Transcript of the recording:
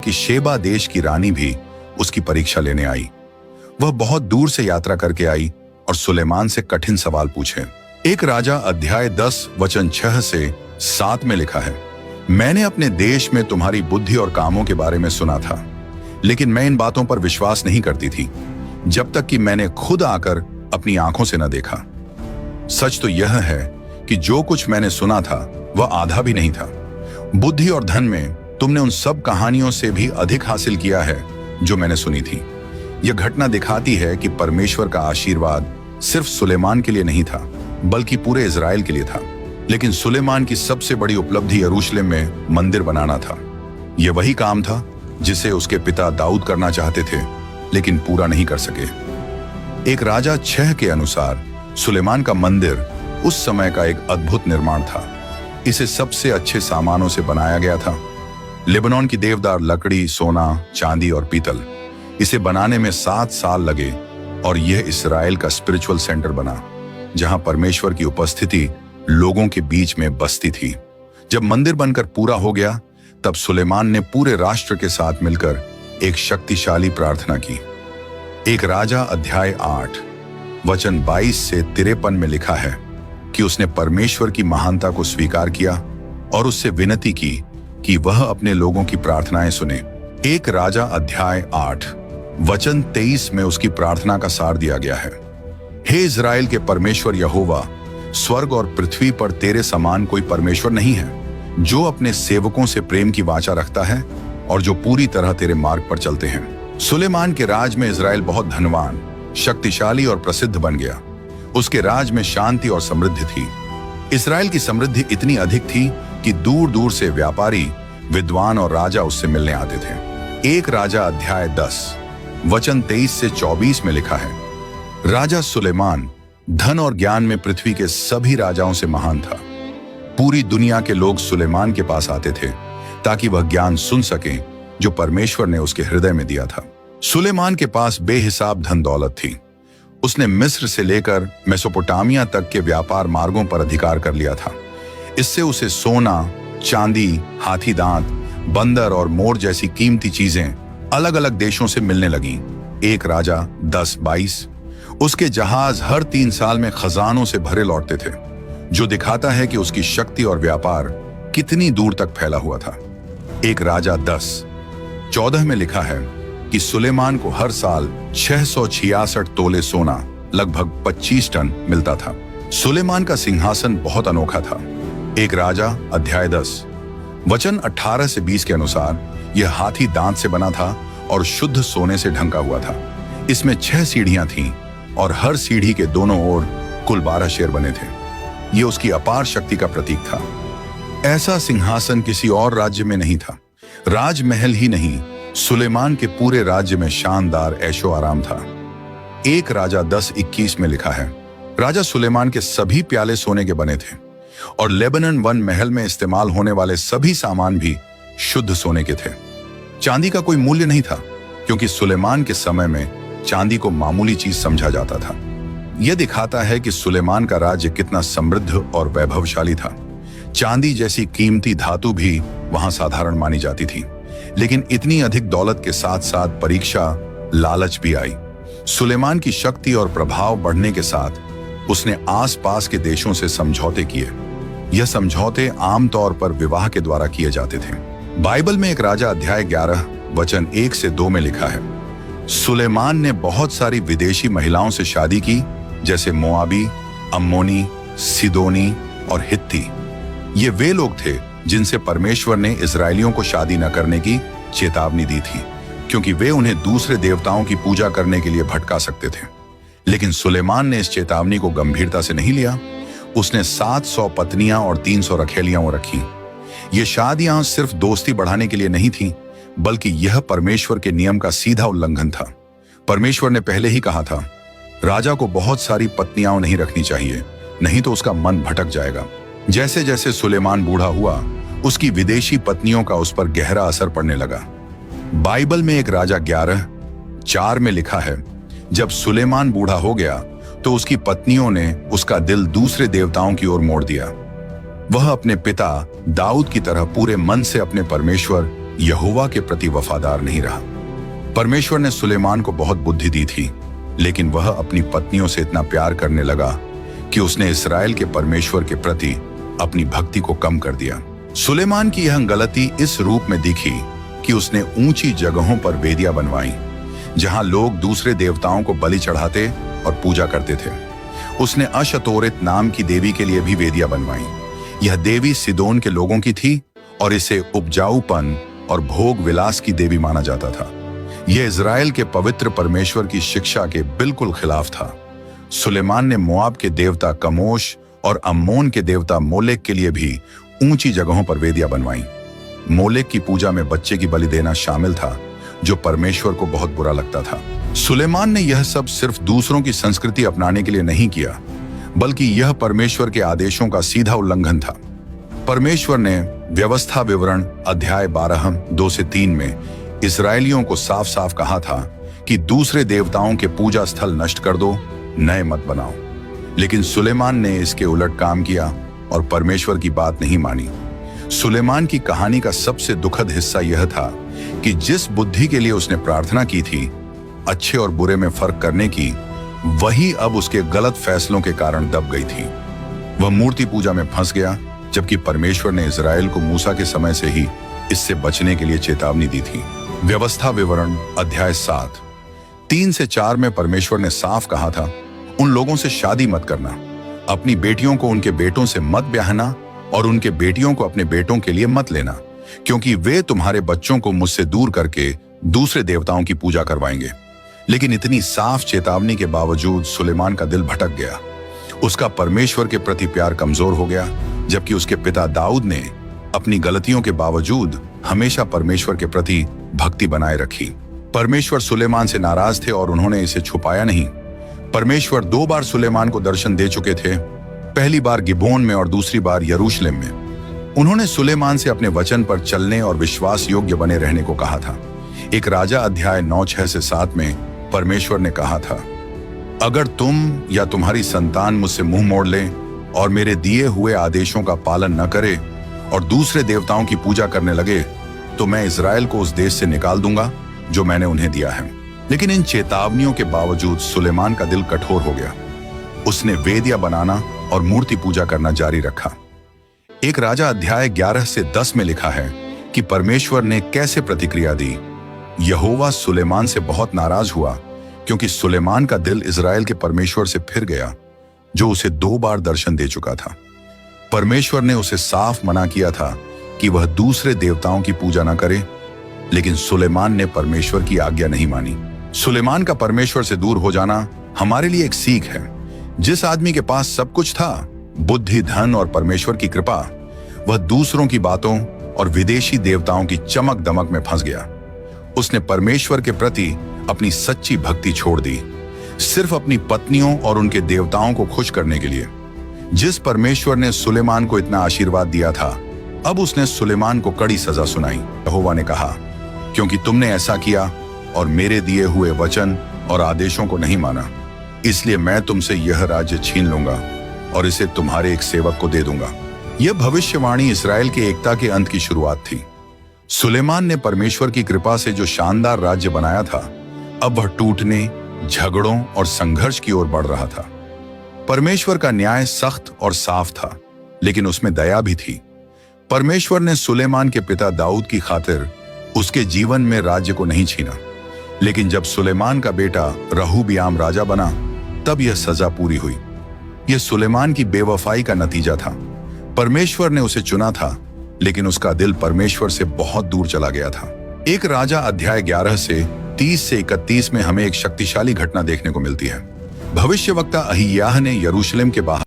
कि शेबा देश की रानी भी उसकी परीक्षा लेने आई। वह बहुत दूर से यात्रा करके आई और सुलेमान से कठिन सवाल पूछे। एक राजा अध्याय 10 वचन 6 से 7 में लिखा है, मैंने अपने देश में तुम्हारी बुद्धि और कामों के बारे में सुना था, लेकिन मैं इन बातों पर विश्वास नहीं करती थी जब तक कि मैंने खुद आकर अपनी आंखों से न देखा। सच तो यह है कि जो कुछ मैंने सुना था वह आधा भी नहीं था। बुद्धि और धन में तुमने उन सब कहानियों से भी अधिक हासिल किया है जो मैंने सुनी थी। यह घटना दिखाती है कि परमेश्वर का आशीर्वाद सिर्फ सुलेमान के लिए नहीं था, बल्कि पूरे इजराइल के लिए था। लेकिन सुलेमान की सबसे बड़ी उपलब्धि यरूशलेम में मंदिर बनाना था। यह वही काम था जिसे उसके पिता दाऊद करना चाहते थे, लेकिन पूरा नहीं कर सके। एक राजा 6 के अनुसार सुलेमान का मंदिर उस समय का एक अद्भुत निर्माण था। इसे सबसे अच्छे सामानों से बनाया गया था। लेबनान की देवदार लकड़ी, सोना, चांदी और पीतल। इसे बनाने में 7 साल लगे और यह इस्राएल का स्पिरिचुअल सेंटर बना, जहां परमेश्वर की उपस्थिति लोगों के बीच में बसती थी। जब मंदिर बनकर पूरा हो गया, तब सुलेमान ने पूरे राष्ट्र के साथ मिलकर एक शक्तिशाली प्रार्थना की। एक राजा अध्याय 8 वचन 22 से 53 में लिखा है कि उसने परमेश्वर की महानता को स्वीकार किया और उससे विनती की कि वह अपने लोगों की प्रार्थनाएं सुने। एक राजा अध्याय 8 वचन 23 में उसकी प्रार्थना का सार दिया गया है। हे इज़राइल के परमेश्वर यहोवा, स्वर्ग और पृथ्वी पर तेरे समान कोई परमेश्वर नहीं है, जो अपने सेवकों से प्रेम की वाचा रखता है और जो पूरी तरह तेरे मार्ग पर चलते हैं। सुलेमान के राज में इज़राइल बहुत धनवान, शक्तिशाली और प्रसिद्ध बन गया। उसके राज में शांति और समृद्धि थी। इज़राइल की समृद्धि इतनी अधिक थी कि दूर दूर से व्यापारी, विद्वान और राजा उससे मिलने आते थे। एक राजा अध्याय 10 वचन 23 से 24 में लिखा है, राजा सुलेमान धन और ज्ञान में पृथ्वी के सभी राजाओं से महान था। पूरी दुनिया के लोग सुलेमान के पास आते थे ताकि वह ज्ञान सुन सकें जो परमेश्वर ने उसके हृदय में दिया था। सुलेमान के पास बेहिसाब धन दौलत थी। उसने मिस्र से लेकर मेसोपोटामिया तक के व्यापार मार्गों पर अधिकार कर लिया था। इससे उसे सोना, चांदी, हाथी दांत, बंदर और मोर जैसी कीमती चीजें अलग अलग देशों से मिलने लगीं। एक राजा 10:22 उसके जहाज हर 3 साल में खजानों से भरे लौटते थे, जो दिखाता है कि उसकी शक्ति और व्यापार कितनी दूर तक फैला हुआ था। एक राजा 10:14 में लिखा है कि सुलेमान को हर साल 666 तोले सोना, लगभग 25 टन मिलता था। सुलेमान का सिंहासन बहुत अनोखा था। एक राजा अध्याय 10 वचन 18 से 20 के अनुसार यह हाथी दांत से बना था और शुद्ध सोने से ढंका हुआ था। इसमें 6 सीढ़ियां थीं और हर सीढ़ी के दोनों ओर कुल 12 शेर बने थे। यह उसकी अपार शक्ति का प्रतीक था। ऐसा सिंहासन किसी और राज्य में नहीं था। राजमहल ही नहीं, सुलेमान के पूरे राज्य में शानदार ऐशो आराम था। एक राजा 10:21 में लिखा है, राजा सुलेमान के सभी प्याले सोने के बने थे और लेबनन वन महल में इस्तेमाल होने वाले सभी सामान भी शुद्ध सोने के थे। चांदी का कोई मूल्य नहीं था, क्योंकि सुलेमान के समय में चांदी को मामूली चीज समझा जाता था। यह दिखाता है कि सुलेमान का राज्य कितना समृद्ध और वैभवशाली था। चांदी जैसी कीमती धातु भी वहां साधारण मानी जाती थी, लेकिन इतनी अधिक दौलत के साथ साथ परीक्षा, लालच भी आई। सुलेमान की शक्ति और प्रभाव बढ़ने के साथ उसने आसपास के देशों से समझौते किए। यह समझौते आमतौर पर विवाह के द्वारा किए जाते थे। बाइबल में एक राजा अध्याय 11 वचन 1 से 2 में लिखा है, सुलेमान ने बहुत सारी विदेशी महिलाओं से शादी की, जैसे मोआबी, अम्मोनी, सिदोनी और हित्ती। ये वे लोग थे जिनसे परमेश्वर ने इजरायलियों को शादी न करने की चेतावनी दी थी, क्योंकि वे उन्हें दूसरे देवताओं की पूजा करने के लिए भटका सकते थे। लेकिन सुलेमान ने इस चेतावनी को गंभीरता से नहीं लिया। उसने 700 पत्नियां और 300 रखेलियां रखी। ये शादियां सिर्फ दोस्ती बढ़ाने के लिए नहीं थी, बल्कि यह परमेश्वर के नियम का सीधा उल्लंघन था। परमेश्वर ने पहले ही कहा था, राजा को बहुत सारी पत्नियां नहीं रखनी चाहिए, नहीं तो उसका मन भटक जाएगा। जैसे जैसे सुलेमान बूढ़ा हुआ, उसकी विदेशी पत्नियों का उस पर गहरा असर पड़ने लगा। बाइबल में एक राजा 11:4 में लिखा है, जब सुलेमान बूढ़ा हो गया तो उसकी पत्नियों ने उसका दिल दूसरे देवताओं की ओर मोड़ दिया। वह अपने पिता दाऊद की तरह पूरे मन से अपने परमेश्वर यहोवा के प्रति वफादार नहीं रहा। परमेश्वर ने सुलेमान को बहुत बुद्धि दी थी, लेकिन वह अपनी पत्नियों से इतना प्यार करने लगा कि उसने इस्राएल के परमेश्वर के प्रति अपनी भक्ति को कम कर दिया। सुलेमान की यह गलती इस रूप में दिखी कि उसने ऊंची जगहों पर वेदियां बनवाई, जहां लोग दूसरे देवताओं को बलि चढ़ाते और पूजा करते थे। उसने अशतोरित नाम की देवी के लिए भी वेदियां बनवाई। यह देवी सिदोन के लोगों की थी और इसे उपजाऊपन और भोग विलास की देवी माना जाता था। यह इज़राइल के पवित्र परमेश्वर की शिक्षा के बिल्कुल खिलाफ था। सुलेमान ने मोआब के देवता कमोश और अम्मोन के देवता मोलेक के लिए भी ऊंची जगहों पर वेदियां बनवाई। मोलेक की पूजा में बच्चे की बलि देना शामिल था, जो परमेश्वर को बहुत बुरा लगता था। सुलेमान ने यह सब सिर्फ दूसरों की संस्कृति अपनाने के लिए नहीं किया, बल्कि यह परमेश्वर के आदेशों का सीधा उल्लंघन था। परमेश्वर ने व्यवस्था विवरण अध्याय 12 2-3 में इस्राएलियों को साफ साफ कहा था कि दूसरे देवताओं के पूजा स्थल नष्ट कर दो, नए मत बनाओ। लेकिन सुलेमान ने इसके उलट काम किया और परमेश्वर की बात नहीं मानी। सुलेमान की कहानी का सबसे दुखद हिस्सा यह था कि जिस बुद्धि के लिए उसने प्रार्थना की थी, अच्छे और बुरे में फर्क करने की, वही अब उसके गलत फैसलों के कारण दब गई थी। वह मूर्ति पूजा में फंस गया, जबकि परमेश्वर ने इज़राइल को मूसा के समय से ही इससे बचने के लिए चेतावनी दी थी। व्यवस्था विवरण अध्याय 7 3-4 में परमेश्वर ने साफ कहा था, उन लोगों से शादी मत करना, अपनी बेटियों को उनके बेटों से मत ब्याहना और उनके बेटियों को अपने बेटों के लिए मत लेना, क्योंकि वे तुम्हारे बच्चों को मुझसे दूर करके दूसरे देवताओं की पूजा करवाएंगे। लेकिन इतनी साफ चेतावनी के बावजूद सुलेमान का दिल भटक गया। उसका परमेश्वर के प्रति प्यार कमजोर हो गया, जबकि उसके पिता दाऊद ने अपनी गलतियों के बावजूद हमेशा परमेश्वर के प्रति भक्ति बनाए रखी। परमेश्वर सुलेमान से नाराज थे और उन्होंने इसे छुपाया नहीं। परमेश्वर 2 बार सुलेमान को दर्शन दे चुके थे, पहली बार गिबोन में और दूसरी बार यरूशलेम में। उन्होंने सुलेमान से अपने वचन पर चलने और विश्वास योग्य बने रहने को कहा था। एक राजा अध्याय 9-6-7 में परमेश्वर ने कहा था, अगर तुम या तुम्हारी संतान मुझसे मुंह मोड़ ले और मेरे दिए हुए आदेशों का पालन न करे और दूसरे देवताओं की पूजा करने लगे, तो मैं इज़राइल को उस देश से निकाल दूंगा जो मैंने उन्हें दिया है। लेकिन इन चेतावनियों के बावजूद सुलेमान का दिल कठोर हो गया। उसने वेदियां बनाना और मूर्ति पूजा करना जारी रखा। एक राजा अध्याय 11-10 में लिखा है कि परमेश्वर ने कैसे प्रतिक्रिया दी। यहोवा सुलेमान से बहुत नाराज हुआ, क्योंकि सुलेमान का दिल इज़राइल के परमेश्वर से फिर गया, जो उसे 2 बार दर्शन दे चुका था। परमेश्वर ने उसे साफ मना किया था कि वह दूसरे देवताओं की पूजा न करे, लेकिन सुलेमान ने परमेश्वर की आज्ञा नहीं मानी। सुलेमान का परमेश्वर से दूर हो जाना हमारे लिए एक सीख है। जिस आदमी के पास सब कुछ था, बुद्धि, धन और परमेश्वर की कृपा, वह दूसरों की बातों और विदेशी देवताओं की चमक दमक में फंस गया। उसने परमेश्वर के प्रति अपनी सच्ची भक्ति छोड़ दी, सिर्फ अपनी पत्नियों और उनके देवताओं को खुश करने के लिए। जिस परमेश्वर ने सुलेमान को इतना आशीर्वाद दिया था, अब उसने सुलेमान को कड़ी सजा सुनाई। यहोवा ने कहा, क्योंकि तुमने ऐसा किया और मेरे दिए हुए वचन और आदेशों को नहीं माना, इसलिए मैं तुमसे यह राज्य छीन लूंगा और इसे तुम्हारे एक सेवक को दे दूंगा। यह भविष्यवाणी इस्राएल के एकता के अंत की शुरुआत थी। सुलेमान ने परमेश्वर की कृपा से जो शानदार राज्य बनाया था, अब वह टूटने, झगड़ों और संघर्ष की ओर बढ़ रहा था। परमेश्वर का न्याय सख्त और साफ था, लेकिन उसमें दया भी थी। परमेश्वर ने सुलेमान के पिता दाऊद की खातिर उसके जीवन में राज्य को नहीं छीना, लेकिन जब सुलेमान का बेटा रहूबियाम राजा बना, तब यह सजा पूरी हुई। यह सुलेमान की बेवफाई का नतीजा था। परमेश्वर ने उसे चुना था, लेकिन उसका दिल परमेश्वर से बहुत दूर चला गया था। एक राजा अध्याय 11-30-31 में हमें एक शक्तिशाली घटना देखने को मिलती है। भविष्यवक्ता अहियाह ने यरूशलेम के बाहर